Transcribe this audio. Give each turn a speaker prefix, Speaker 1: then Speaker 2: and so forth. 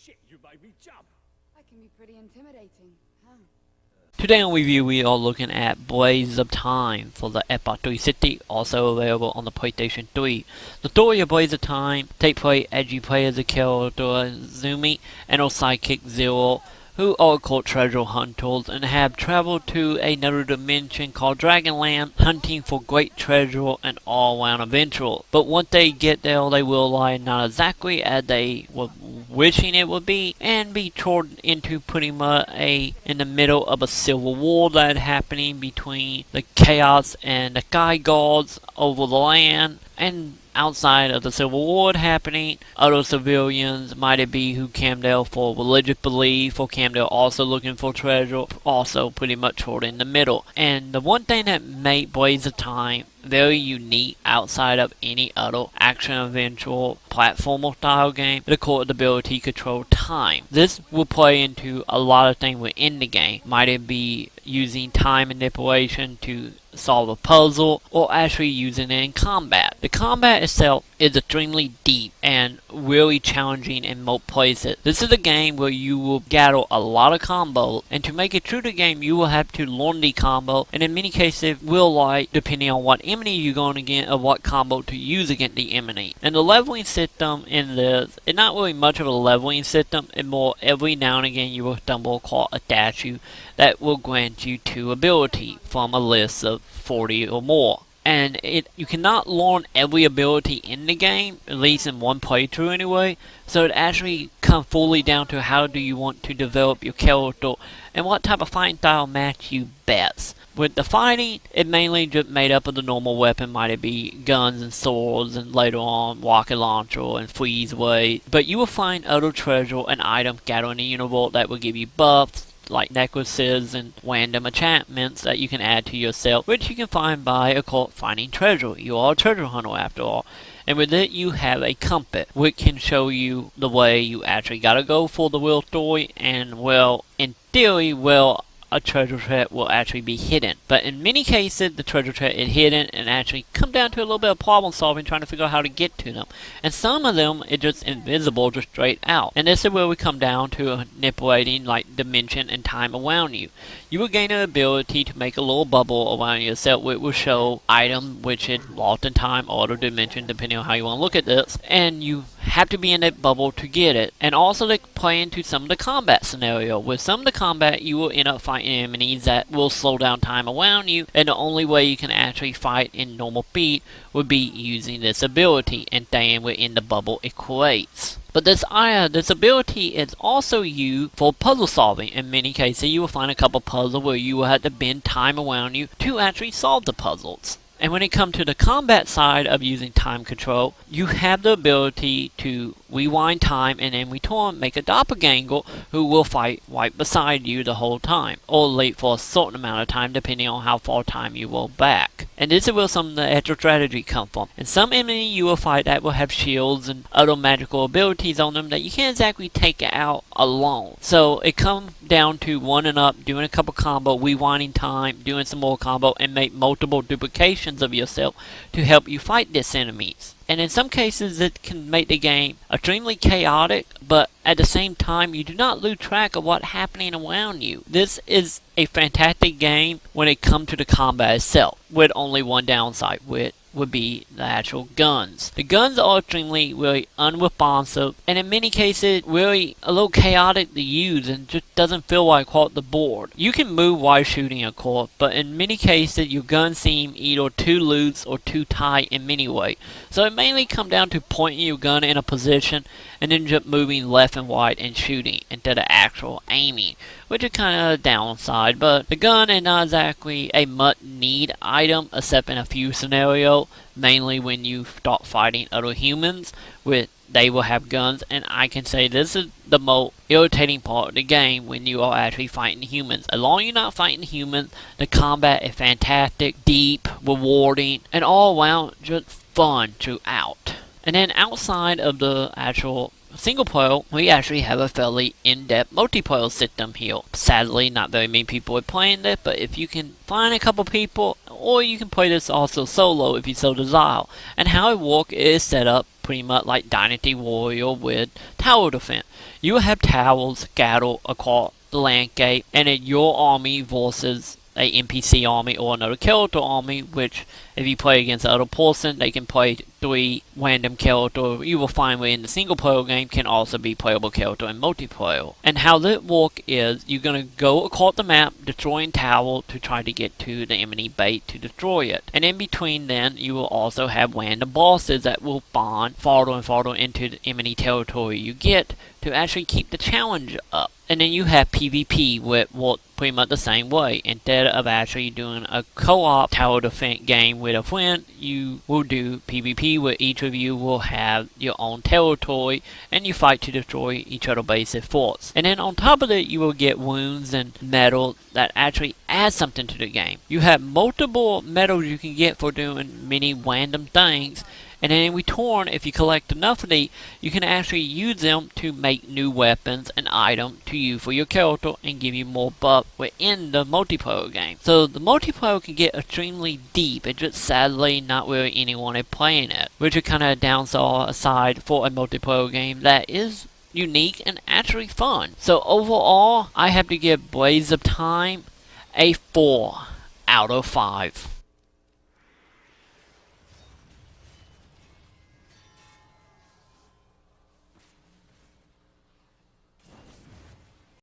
Speaker 1: Shit, you made me jump.
Speaker 2: That can be pretty intimidating, huh?
Speaker 3: Today on review we are looking at Blades of Time for the Xbox 360, also available on the PlayStation 3. The story of Blades of Time takes place as you play as a character Zumi and her sidekick Zero, who are called treasure hunters and have traveled to another dimension called Dragonland, hunting for great treasure and all-around adventure. But once they get there, they realize not exactly as they were wishing it would be, and be thrown into pretty much in the middle of a civil war that happening between the Chaos and the Sky Guards over the land. And outside of the Civil War happening, other civilians, might it be who came there for religious belief, or came there also looking for treasure, also pretty much caught in the middle. And the one thing that made Blades of Time very unique outside of any other action-adventure platformer style game, the core ability to control time. This will play into a lot of things within the game. Might it be using time manipulation to solve a puzzle, or actually using it in combat. The combat itself is extremely deep and really challenging in most places. This is a game where you will gather a lot of combos, and to make it true to the game you will have to learn the combo, and in many cases will like, depending on what enemy you're going against, or what combo to use against the enemy. And the leveling system in this is not really much of a leveling system, and more every now and again you will stumble across a statue that will grant you 2 ability from a list of 40 or more. And you cannot learn every ability in the game, at least in one playthrough anyway, so it actually comes fully down to how do you want to develop your character and what type of fighting style match you best. With the fighting, it mainly just made up of the normal weapon, might it be guns and swords, and later on rocket launcher and freeze wave, but you will find other treasure and items gathered in the universe that will give you buffs, like necklaces and random enchantments that you can add to yourself, which you can find by, of course, finding treasure. You are a treasure hunter after all. And with it you have a compass, which can show you the way you actually gotta go for the real story, and well, in theory, a treasure chest will actually be hidden. But in many cases, the treasure chest is hidden and actually come down to a little bit of problem solving, trying to figure out how to get to them. And some of them is just invisible, just straight out. And this is where we come down to manipulating like dimension and time around you. You will gain an ability to make a little bubble around yourself, which will show item which is lost in time or other dimension, depending on how you want to look at this. And you have to be in that bubble to get it. And also to play into some of the combat scenario. With some of the combat, you will end up fighting enemies that will slow down time around you, and the only way you can actually fight in normal speed would be using this ability, and staying within the bubble equates. But this ability is also used for puzzle solving. In many cases, you will find a couple puzzles where you will have to bend time around you to actually solve the puzzles. And when it comes to the combat side of using time control, you have the ability to rewind time and in return make a doppelganger who will fight right beside you the whole time, or late for a certain amount of time depending on how far time you roll back. And this is where some of the extra strategy come from. And some enemy you will fight that will have shields and other magical abilities on them that you can't exactly take out alone. So it comes down to running up, doing a couple combo, rewinding time, doing some more combo, and make multiple duplications of yourself to help you fight these enemies. And in some cases it can make the game extremely chaotic, but at the same time you do not lose track of what's happening around you. This is a fantastic game when it comes to the combat itself, with only one downside, which would be the actual guns. The guns are extremely really unresponsive, and in many cases really a little chaotic to use and just doesn't feel like quite the board. You can move while shooting of course, but in many cases your guns seem either too loose or too tight in many ways. So it mainly comes down to pointing your gun in a position and then just moving left and right and shooting instead of actual aiming, which is kind of a downside. But the gun is not exactly a must-need item except in a few scenarios, mainly when you start fighting other humans, with they will have guns, and I can say this is the most irritating part of the game when you are actually fighting humans. As long as you're not fighting humans, the combat is fantastic, deep, rewarding, and all around just fun throughout. And then outside of the actual single player, we actually have a fairly in-depth multiplayer system here. Sadly, not very many people are playing this, but if you can find a couple people, or you can play this also solo if you so desire. And how it works is set up pretty much like Dynasty Warrior with tower defense. You will have towers scattered across the landscape, and then your army versus a NPC army or another character army, which if you play against another person, they can play 3 random characters. You will find within the single player game can also be playable character in multiplayer. And how that work is you're going to go across the map destroying tower to try to get to the enemy base to destroy it. And in between then you will also have random bosses that will spawn farther and farther into the enemy territory you get to actually keep the challenge up. And then you have PvP, which works pretty much the same way. Instead of actually doing a co-op tower defense game with a friend, you will do PvP where each of you will have your own territory and you fight to destroy each other's basic forts. And then on top of that, you will get wounds and medals that actually add something to the game. You have multiple medals you can get for doing many random things. And then in return, if you collect enough of these, you can actually use them to make new weapons and items to use for your character and give you more buff within the multiplayer game. So the multiplayer can get extremely deep. It's just sadly not really anyone is playing it, which is kind of a downside aside for a multiplayer game that is unique and actually fun. So overall, I have to give Blades of Time a 4 out of 5.